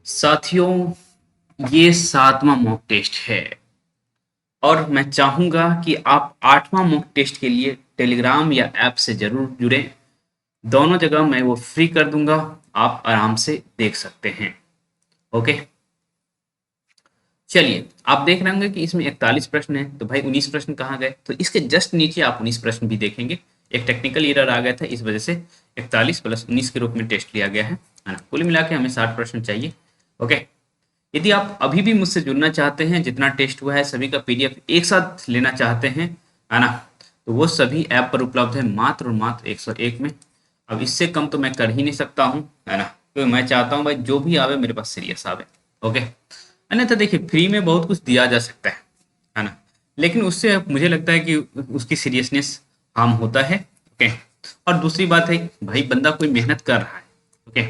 साथियों, ये 7वां mock test है और मैं चाहूंगा कि आप 8वां मॉक टेस्ट के लिए टेलीग्राम या ऐप से जरूर जुड़ें। दोनों जगह मैं वो फ्री कर दूंगा, आप आराम से देख सकते हैं। ओके, चलिए। आप देख रहे होंगे कि इसमें 41 प्रश्न है, तो भाई 19 प्रश्न कहाँ गए? तो इसके जस्ट नीचे आप 19 प्रश्न भी देखेंगे। एक टेक्निकल एरर आ गया था, इस वजह से 41 प्लस 19 के रूप में टेस्ट लिया गया है ना। कुल मिला के हमें 60 प्रश्न चाहिए। ओके, यदि आप अभी भी मुझसे जुड़ना चाहते हैं, जितना टेस्ट हुआ है सभी का पीडीएफ एक साथ लेना चाहते हैं, है ना, तो वो सभी ऐप पर उपलब्ध है मात्र और मात्र 101 में। अब इससे कम तो मैं कर ही नहीं सकता हूँ, है ना, क्योंकि मैं चाहता हूँ भाई जो भी आवे मेरे पास सीरियस आवे। ओके, अन्यथा देखिए फ्री में बहुत कुछ दिया जा सकता है ना, लेकिन उससे मुझे लगता है कि उसकी सीरियसनेस हार्म होता है। ओके, और दूसरी बात है भाई बंदा कोई मेहनत कर रहा है। ओके,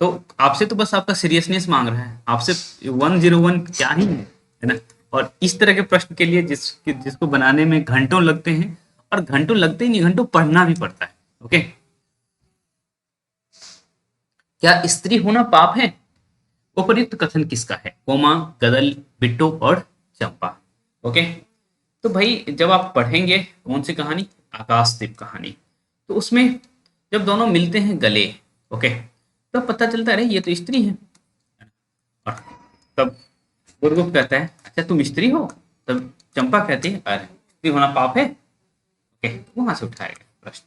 तो आपसे तो बस आपका सीरियसनेस मांग रहा है, आपसे 101 क्या ही है ना। और इस तरह के प्रश्न के लिए जिसको बनाने में घंटों लगते हैं, और घंटों लगते ही नहीं, घंटों पढ़ना भी पड़ता है। ओके, क्या स्त्री होना पाप है? उपयुक्त कथन किसका है? कोमा, गदल, बिट्टू और चंपा। ओके, तो भाई जब आप पढ़ेंगे कौन सी कहानी, आकाशदीप कहानी, तो उसमें जब दोनों मिलते हैं गले, ओके, तो पता चलता है अरे ये तो स्त्री है। और तब गुरगुप्त कहता है अच्छा तुम स्त्री हो? तब चंपा कहती है अरे स्त्री होना पाप है। ओके, वहां से उठाएगा प्रश्न,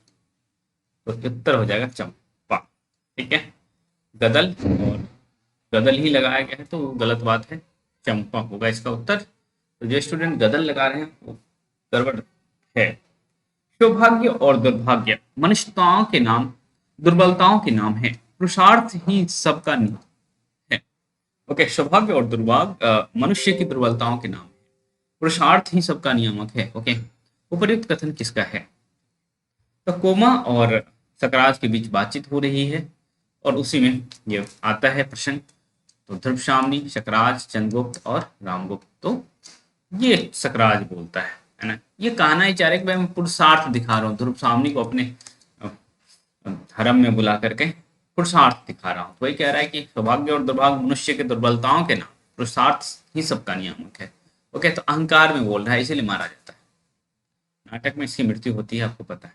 तो उत्तर हो जाएगा चंपा। ठीक है, गदल और गदल ही लगाया गया है तो गलत बात है, चंपा होगा इसका उत्तर। तो जो स्टूडेंट गदल लगा रहे हैं वो गड़बड़ है। सौभाग्य और दुर्भाग्य मनुष्यताओं के नाम, दुर्बलताओं के नाम है, पुरुषार्थ ही सबका नियम है। ओके, सौभाग्य और दुर्भाग्य मनुष्य की दुर्बलताओं के नाम है, पुरुषार्थ ही सबका नियामक है। ओके, उपर्युक्त कथन किसका है? तो कोमा और सकराज के बीच बातचीत हो रही है और उसी में ये आता है प्रश्न। तो ध्रुवशामनी, शकराज, चंद्रगुप्त और रामगुप्त, तो ये सकराज बोलता है ना। ये कहना ही चाह रहे कि भाई मैं पुरुषार्थ दिखा रहा हूँ, ध्रुवशामनी को अपने धर्म में बुला करके पुरुषार्थ दिखा रहा हूँ। तो वही कह रहा है कि सौभाग्य और दुर्भाग्य मनुष्य के दुर्बलताओं के नाम, पुरुषार्थ ही सबका नियामक है। ओके, तो अहंकार में बोल रहा है इसीलिए मारा जाता है। नाटक में इसकी मृत्यु होती है, आपको पता है।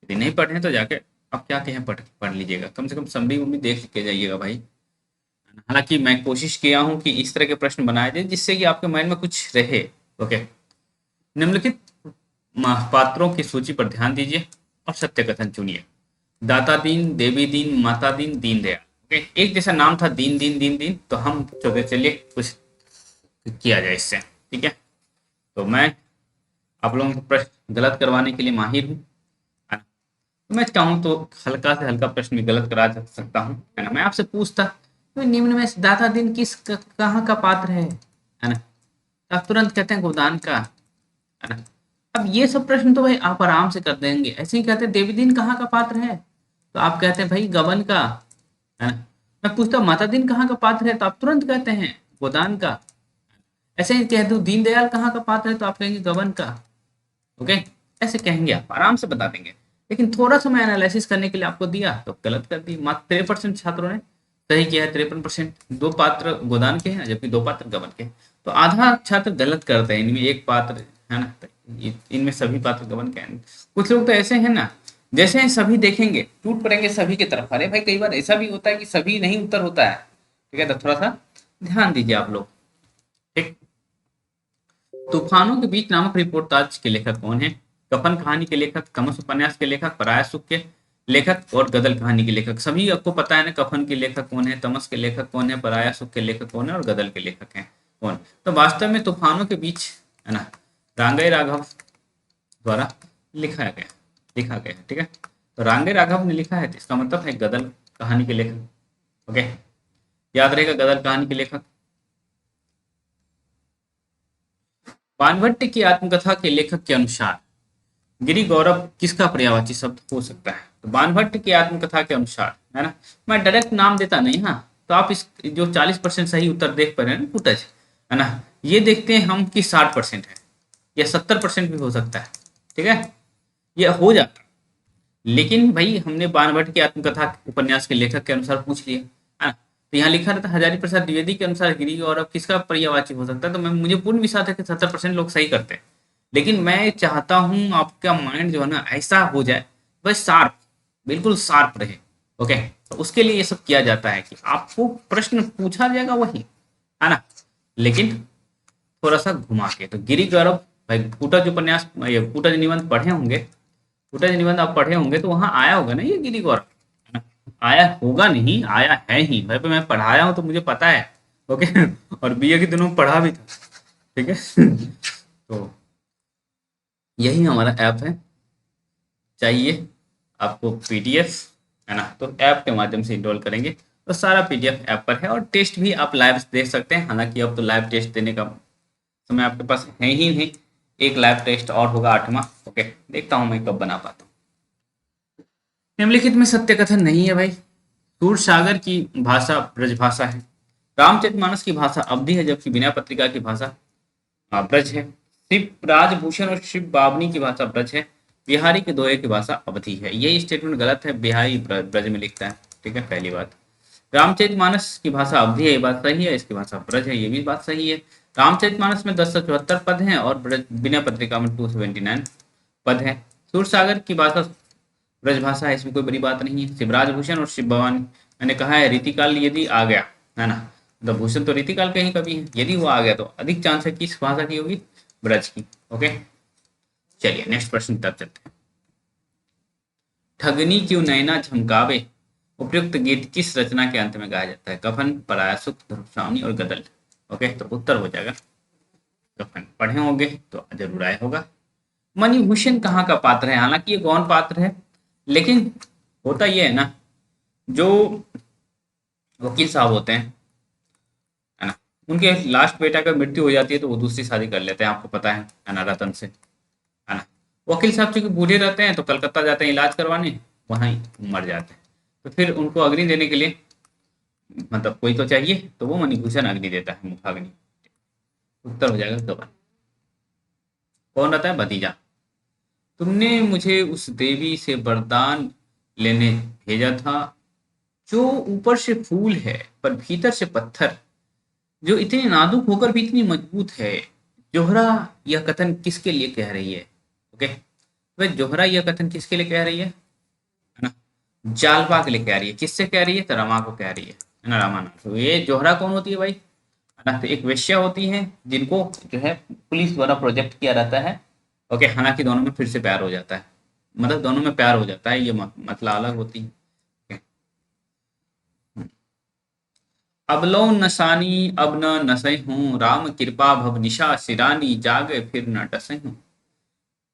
यदि नहीं पढ़े तो जाके अब क्या कहें, पढ़ लीजिएगा, कम से कम समरी उम्मी देख के जाइएगा भाई। हालांकि मैं कोशिश किया हूँ कि इस तरह के प्रश्न बनाए जाए जिससे कि आपके माइंड में कुछ रहे। ओके, निम्नलिखित पात्रों की सूची पर ध्यान दीजिए और सत्य कथन चुनिए। दाता दीन, देवी दीन, माता दीन, दीन दयाल। ओके, एक जैसा नाम था, दीन दीन दीन दीन, तो हम चलिए कुछ किया जाए इससे। ठीक है, तो मैं आप लोगों को प्रश्न गलत करवाने के लिए माहिर हूँ, है ना। तो मैं चाहूँ तो हल्का से हल्का प्रश्न भी गलत करा सकता हूँ, है ना। मैं आपसे पूछता तो निम्न में से दाता दीन कहाँ का पात्र है ना, तो आप तुरंत कहते हैं गोदान का, है ना। अब ये सब प्रश्न तो भाई आप आराम से कर देंगे। ऐसे ही कहते हैं देवी दीन कहाँ का पात्र है, तो आप कहते हैं भाई गबन का, है ना। मैं पूछता हूँ माता दीन कहाँ का पात्र है, तो आप तुरंत कहते हैं गोदान का। ऐसे ही कह दूं दीनदयाल कहाँ का पात्र है, तो आप कहेंगे गबन का। ओके, ऐसे कहेंगे, आप आराम से बता देंगे। लेकिन थोड़ा सा मैं एनालिसिस करने के लिए आपको दिया तो गलत कर दी। मात्र 53% छात्रों ने सही किया है, 53%। दो पात्र गोदान के हैं जबकि दो पात्र गबन के हैं, तो आधा छात्र गलत करते हैं, इनमें एक पात्र, है ना, तो इनमें सभी पात्र गबन के हैं। कुछ लोग तो ऐसे हैं ना, जैसे ही सभी देखेंगे टूट पड़ेंगे सभी की तरफ। अरे भाई कई बार ऐसा भी होता है कि सभी नहीं उत्तर होता है। ठीक है, तो थोड़ा सा ध्यान दीजिए आप लोग। ठीक, तूफानों के बीच नामक रिपोर्टाज के लेखक कौन है? कफन कहानी के लेखक, तमस उपन्यास के लेखक, पराया सुख के लेखक और गदल कहानी के लेखक। सभी आपको पता है ना, कफन के लेखक कौन है, तमस के लेखक कौन है, पराया सुख के लेखक कौन है और गदल के लेखक हैं कौन। तो वास्तव में तूफानों के बीच, है ना, रांगई राघव द्वारा लिखा गया। ठीक है, तो रांगई राघव ने लिखा है, तो इसका मतलब है गदल कहानी के लेखक। ओके, याद रहेगा गदल कहानी के लेखक। बानभट्ट की आत्मकथा के लेखक के अनुसार गिरि गौरव किसका पर्यायवाची शब्द हो सकता है? तो बानभट्ट की आत्मकथा के अनुसार, है ना, मैं डायरेक्ट नाम देता नहीं। हाँ, तो आप इस जो 40% सही उत्तर देख पा रहे हैं ना फुटेज, है ना, ये देखते हैं हम कि 60% है या 70% भी हो सकता है। ठीक है, ये हो जाता, लेकिन भाई हमने बानभट्ट की आत्मकथा उपन्यास के लेखक के अनुसार पूछ लिया, है ना। तो यहाँ लिखा रहता है हजारी प्रसाद द्विवेदी के अनुसार गिरी गौरव किसका पर्यायवाची हो सकता है, तो मैं मुझे पूर्ण विश्वास है कि 70% लोग सही करते हैं, लेकिन मैं चाहता हूँ आपका माइंड जो है ना ऐसा हो जाए, बस शार्प, बिल्कुल शार्प रहे। ओके, तो उसके लिए ये सब किया जाता है कि आपको प्रश्न पूछा जाएगा वही, है ना, लेकिन थोड़ा सा घुमा के। तो गिरी गौरव भाई, कूटज उपन्यास, ये कूटज निबंध पढ़े होंगे, कूटज निबंध आप पढ़े होंगे तो वहां आया होगा ना ये गिरी गौरव, है ना? आया होगा नहीं, आया है ही भाई, पे मैं पढ़ाया हूँ तो मुझे पता है। ओके और बीए के दिनों में पढ़ा भी था, ठीक है तो यही हमारा ऐप है। चाहिए आपको पीडीएफ, है ना, तो ऐप के माध्यम से इंस्टॉल करेंगे तो सारा पीडीएफ ऐप पर है, और टेस्ट भी आप लाइव देख सकते हैं। हालांकि अब तो लाइव टेस्ट देने का समय आपके पास है ही नहीं, एक लाइव टेस्ट और होगा 8वां। ओके, देखता हूँ मैं कब बना पाता हूँ। निम्नलिखित में सत्य कथन नहीं है भाई। सूर सागर की भाषा ब्रजभाषा है, रामचरितमानस की भाषा अवधी है, जबकि विनय पत्रिका की भाषा ब्रज है, शिव राजभूषण और शिव बावनी की भाषा ब्रज है, बिहारी के दोहे की भाषा अवधी है। ये स्टेटमेंट गलत है, बिहारी ब्रज में लिखता है, ठीक है, पहली बात। रामचरितमानस की भाषा अवधी है, ये बात सही है, इसकी भाषा ब्रज है, ये भी बात सही है। रामचरितमानस में 1074 पद हैं और विनय पत्रिका में 279 पद है। सूरसागर की भाषा ब्रजभाषा है, इसमें कोई बड़ी बात नहीं है। शिवराज भूषण और शिव भवानी, मैंने कहा है रीतिकाल यदि आ गया, है ना, तो भूषण तो रीतिकाल के ही कवि है, यदि वो आ गया तो अधिक चांस है कि इस भाषा की होगी, ब्रज की। ओके, चलिए नेक्स्ट प्रश्न की तरफ चलते हैं। ठगनी क्यों नैना झमकावे उपयुक्त गीत किस रचना के अंत में गाया जाता है? कफन, पराया सुख, ध्रुवशावनी और गदल। ओके, तो उत्तर हो जाएगा कफन। पढ़े होंगे तो जरूर आया होगा। मणिभूषण कहाँ का पात्र है? हालांकि ये गौण पात्र है, लेकिन होता ये है ना, जो वकील साहब होते हैं, है ना, उनके लास्ट बेटा का मृत्यु हो जाती है तो वो दूसरी शादी कर लेते हैं, आपको पता है ना, रतन से, है ना। वकील साहब चूंकि बूढ़े रहते हैं तो कलकत्ता जाते हैं इलाज करवाने, वहीं मर जाते हैं। तो फिर उनको अग्नि देने के लिए मतलब कोई तो चाहिए, तो वो मणिभूषण अग्नि देता है, मुखाग्नि। उत्तर हो जाएगा गबन। कौन रहता है? भतीजा। तुमने मुझे उस देवी से वरदान लेने भेजा था, जो ऊपर से फूल है पर भीतर से पत्थर, जो इतनी नाजुक होकर भी इतनी मजबूत है। जोहरा यह कथन किसके लिए कह रही है? ओके, वह जोहरा यह कथन किसके लिए कह रही है ना, जालपा के लिए कह रही है। किससे कह रही है? तो रमा को कह रही है ना, रामाना। तो ये जोहरा कौन होती है भाई? है ना, तो एक वेश्या होती है जिनको जो है पुलिस द्वारा प्रोजेक्ट किया रहता है। ओके, हालांकि दोनों में फिर से प्यार हो जाता है, मतलब दोनों में प्यार हो जाता है, ये मतलब अलग होती है। ओके। अबलो नसानी अब न नसै हूँ, राम कृपा भव निशा सिरानी, जागे फिर न टसै हूँ,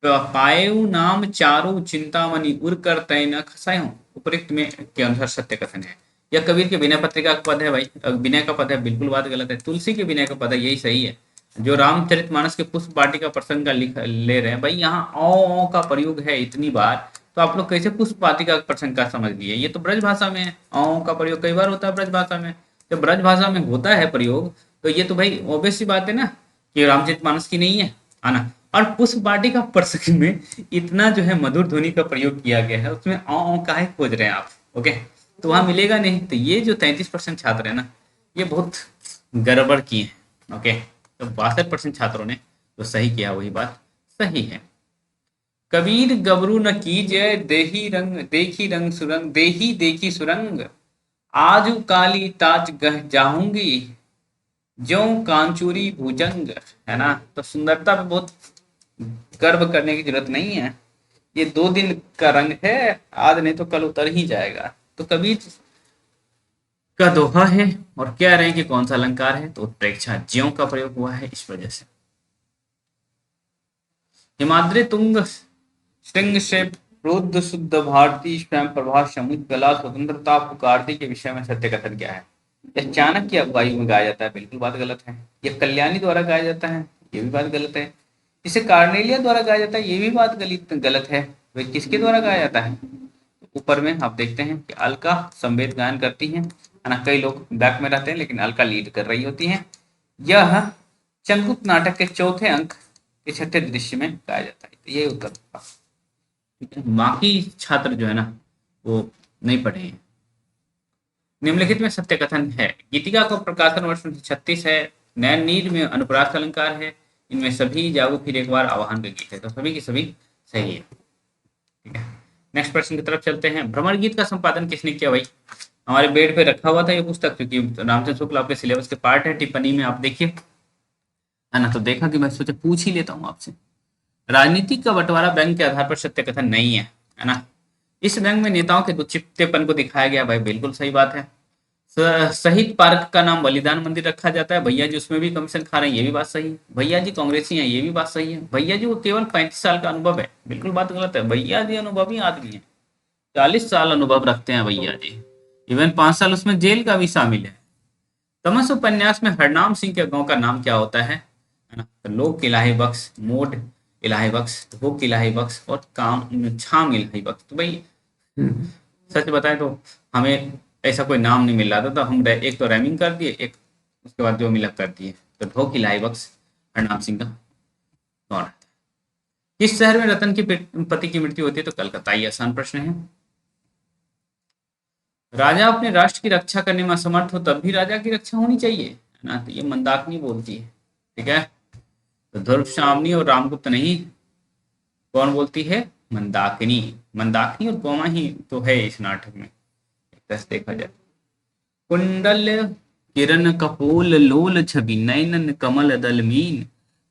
पायु नाम चारु चिंतामणि, उर कर तय न खसै हूँ। उपयुक्त में के अनुसार सत्य कथन है। यह कबीर के विनय पत्रिका का पद है भाई, विनय का पद है, बिल्कुल बात गलत है। तुलसी के विनय का पद है, यही सही है। जो रामचरितमानस के पुष्प वाटिका प्रसंग का लिख ले रहे हैं भाई, यहाँ औ का प्रयोग है इतनी बार, तो आप लोग कैसे पुष्प वाटिका प्रसंग का समझ लिए? ये तो ब्रज भाषा में है, औ का प्रयोग कई बार होता है ब्रज भाषा में। जब ब्रज भाषा में होता है प्रयोग, तो ये तो भाई ऑब्वियस सी बात है ना कि रामचरितमानस की नहीं है ना। और पुष्प वाटिका प्रसंग में इतना जो है मधुर ध्वनि का प्रयोग किया गया है, उसमें औ काहे खोज रहे हैं आप? ओके, तो वहां मिलेगा नहीं। तो ये जो 33% छात्र है ना, ये बहुत गड़बड़ किए हैं। ओके, तो 62% छात्रों ने तो सही किया, वही बात सही है। कबीर गबरू न कीजय, देही रंग देखी रंग सुरंग, देही देखी सुरंग, आजू काली ताज गह जाऊंगी, ज्यों कांचुरी भुजंग। है ना, तो सुंदरता पे बहुत गर्व करने की जरूरत नहीं है, ये 2 दिन का रंग है, आज नहीं तो कल उतर ही जाएगा। तो कबीर का दोहा है, और कह रहे हैं कि कौन सा अलंकार है, तो उत्प्रेक्षा ज्यों का प्रयोग हुआ है इस वजह से। हिमाद्री तुंग श्रृंग से रुद्ध शुद्ध भारती स्वयं प्रभा समुद्र कला स्वतंत्रता पुकारती के विषय में सत्य कथन क्या है? यह चाणक्य की अगुवाई में गाया जाता है, बिल्कुल बात गलत है। यह कल्याणी द्वारा गाया जाता है, ये भी बात गलत है। इसे कार्नेलिया द्वारा गाया जाता है, ये भी बात गलत है। वे किसके द्वारा गाया जाता है? ऊपर में आप देखते हैं कि अलका संवेद गायन करती हैं, है ना, कई लोग बैक में रहते हैं लेकिन अलका लीड कर रही होती हैं। यह चंद्रगुप्त नाटक के चौथे अंक के छठे दृश्य में गाया जाता है, तो ये उत्तर होगा। ठीक है, बाकी छात्र जो है ना वो नहीं पढ़े हैं। निम्नलिखित में सत्य कथन है। गीतिका को प्रकाशन वर्ष 1936 है। नैन नीर में अनुप्रास अलंकार है। इनमें सभी जागो फिर एक बार आवाहन का गीत है। तो सभी की सभी सही है। ठीक है, नेक्स्ट प्रश्न की तरफ चलते हैं। भ्रमर गीत का संपादन किसने किया भाई? हमारे बेड पे रखा हुआ था ये पुस्तक, क्योंकि रामचंद्र शुक्ल आपके सिलेबस के पार्ट है। टिप्पणी में आप देखिए, है ना। तो देखा कि मैं सोचा पूछ ही लेता हूँ आपसे। राजनीति का बंटवारा बैंक के आधार पर सत्य कथन नहीं है ना। इस बैंक में नेताओं के दुचित्तेपन को दिखाया गया भाई, बिल्कुल सही बात है। शहीद पार्क का नाम बलिदान मंदिर रखा जाता है, भैया जी उसमें भी कमीशन खा रहे हैं, ये भी बात सही है। भैया जी कांग्रेसी हैं, ये भी बात सही है। भैया जी को केवल 35 साल का अनुभव है, बिल्कुल बात गलत है। भैया जी अनुभवी आदमी है, 40 साल अनुभव रखते हैं भैया जी। इवन 5 साल उसमें जेल का भी शामिल है। तमस उपन्यास में हरनाम सिंह के गांव का नाम क्या होता है ना। तो लोक इलाही बख्श, मोड इलाही बख्श, भूख इलाही बख्श और काम छाम इलाही बख्श। तो भाई सच बताएं तो हमें ऐसा कोई नाम नहीं मिल रहा था, तो हम एक तो रैमिंग कर दिए, एक उसके बाद जो मिला कर दिए। तो ढोक इलाही बख्श हरनाम सिंह का कौन है? किस शहर में रतन की पति की मृत्यु होती है? तो कलकत्ता। ये आसान प्रश्न है। राजा अपने राष्ट्र की रक्षा करने में असमर्थ हो तब भी राजा की रक्षा होनी चाहिए, है ना। तो ये मंदाकिनी बोलती है। ठीक है, तो ध्रुव शामनी और रामगुप्त नहीं, कौन बोलती है? मंदाकिनी। मंदाकिनी और गोमा ही तो है इस नाटक में, एक तरह से देखा जाए। कुंडल किरण कपोल लोल छवि, नैनन कमल दल मीन,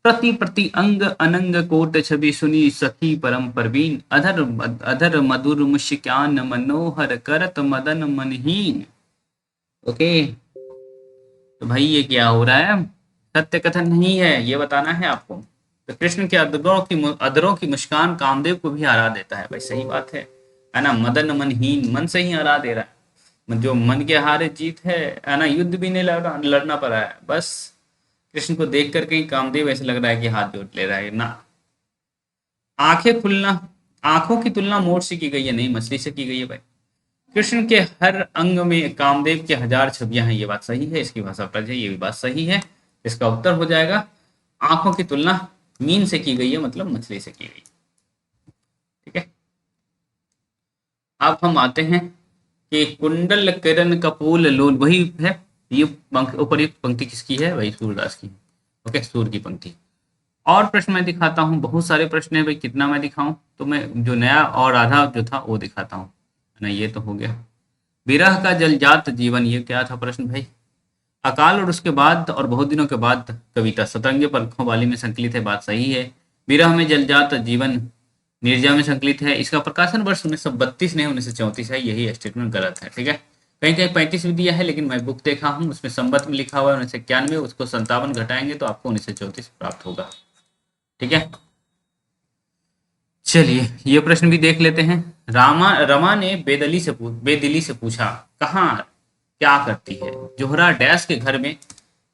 प्रति प्रति अंग अनंग कोट छवि, सुनी सखी परम परवीन, अधर अधर मधुर मुस्कान मनोहर, करत मदन मनहीन। ओके, तो भाई ये क्या हो रहा है? सत्य कथन नहीं है, ये बताना है आपको। तो कृष्ण के अधरों की मुस्कान कामदेव को भी हरा देता है भाई, सही बात है ना। मदन मनहीन, मन से ही हरा दे रहा है। जो मन के हारे जीत है ना। युद्ध भी नहीं लड़ना पड़ा है, बस कृष्ण को देख करके ही कामदेव ऐसे लग रहा है कि हाथ जोड़ ले रहा है ना। आंखें खुलना, आंखों की तुलना मोर से की गई है, नहीं मछली से की गई है भाई। कृष्ण के हर अंग में कामदेव के 1000 छवियां हैं, ये बात सही है। इसकी भाषा प्रज है, ये भी बात सही है। इसका उत्तर हो जाएगा आंखों की तुलना मीन से की गई है, मतलब मछली से की गई। ठीक है, अब हम आते हैं कि कुंडल किरण कपूल लोल, वही है। ये उपर्युक्त पंक्ति किसकी है भाई? सूरदास की। ओके, सूर की पंक्ति। और प्रश्न मैं दिखाता हूँ, बहुत सारे प्रश्न है भाई, कितना मैं दिखाऊं। तो मैं जो नया और आधा जो था वो दिखाता हूँ ना। ये तो हो गया। विरह का जलजात जीवन, ये क्या था प्रश्न भाई? अकाल और उसके बाद और बहुत दिनों के बाद कविता, सतरंगे पलकों वाली में संकलित है, बात सही है। विरह में जलजात जीवन नीरजा में संकलित है। इसका प्रकाशन वर्ष 1932 नहीं 1934 है, यही स्टेटमेंट गलत है। ठीक है, कहीं कहीं 35 भी दिया है, लेकिन मैं बुक देखा हूँ उसमें संबत में लिखा हुआ है 1991, उसको 57 घटाएंगे तो आपको 1934 प्राप्त होगा। ठीक है, चलिए ये प्रश्न भी देख लेते हैं। रमा ने बेदिली से पूछा, कहाँ क्या करती है जोहरा डैश के घर में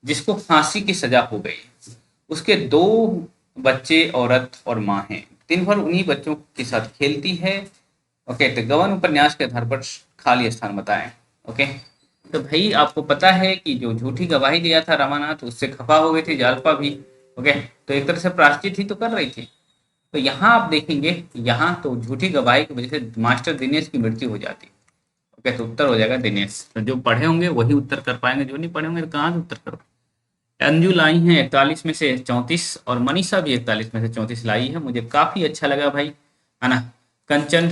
जिसको फांसी की सजा हो गई। उसके 2 बच्चे, औरत और माँ हैं। दिन भर उन्हीं बच्चों के साथ खेलती है। ओके, तो गवन उपन्यास के आधार पर खाली स्थान बताएं। ओके, तो भाई आपको पता है कि जो झूठी गवाही दिया था रमानाथ, उससे खफा हो गई थी जालपा भी। ओके, तो एक तरह से प्रायश्चित ही तो कर रही थी। तो यहाँ आप देखेंगे, यहाँ तो झूठी गवाही की वजह से मास्टर दिनेश की मृत्यु हो जाती। ओके, तो उत्तर हो जाएगा दिनेश। तो जो पढ़े होंगे वही उत्तर कर पाएंगे, जो नहीं पढ़े होंगे तो कहाँ से उत्तर करो। अंजू लाई है 41 में से 34, और मनीषा भी 41 में से 34 लाई है। मुझे काफी अच्छा लगा भाई, है ना। कंचन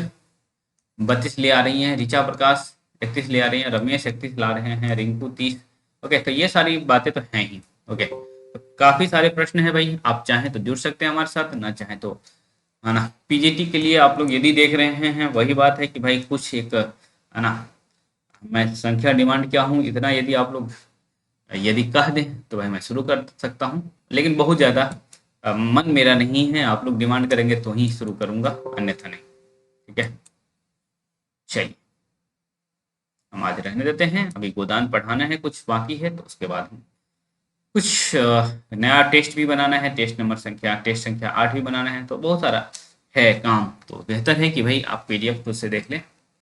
32 ले आ रही हैं, ऋचा प्रकाश 31 ले आ रही हैं, रमेश 31 ला रहे हैं, रिंकू 30। ओके, तो ये सारी बातें तो हैं ही। ओके, तो काफी सारे प्रश्न है भाई, आप चाहें तो जुड़ सकते हैं हमारे साथ, ना चाहें तो, है ना। पीजीटी के लिए आप लोग यदि देख रहे हैं, वही बात है कि भाई कुछ एक, है ना, मैं संख्या डिमांड क्या हूँ इतना, यदि आप लोग यदि कह दें तो भाई मैं शुरू कर सकता हूँ, लेकिन बहुत ज़्यादा मन मेरा नहीं है। आप लोग डिमांड करेंगे तो ही शुरू करूँगा, अन्यथा नहीं। ठीक है, चलिए हम आज रहने देते हैं। अभी गोदान पढ़ाना है, कुछ बाकी है, तो उसके बाद हम कुछ नया टेस्ट भी बनाना है। टेस्ट संख्या 8 भी बनाना है, तो बहुत सारा है काम। तो बेहतर है कि भाई आप पीडीएफ खुद से देख लें।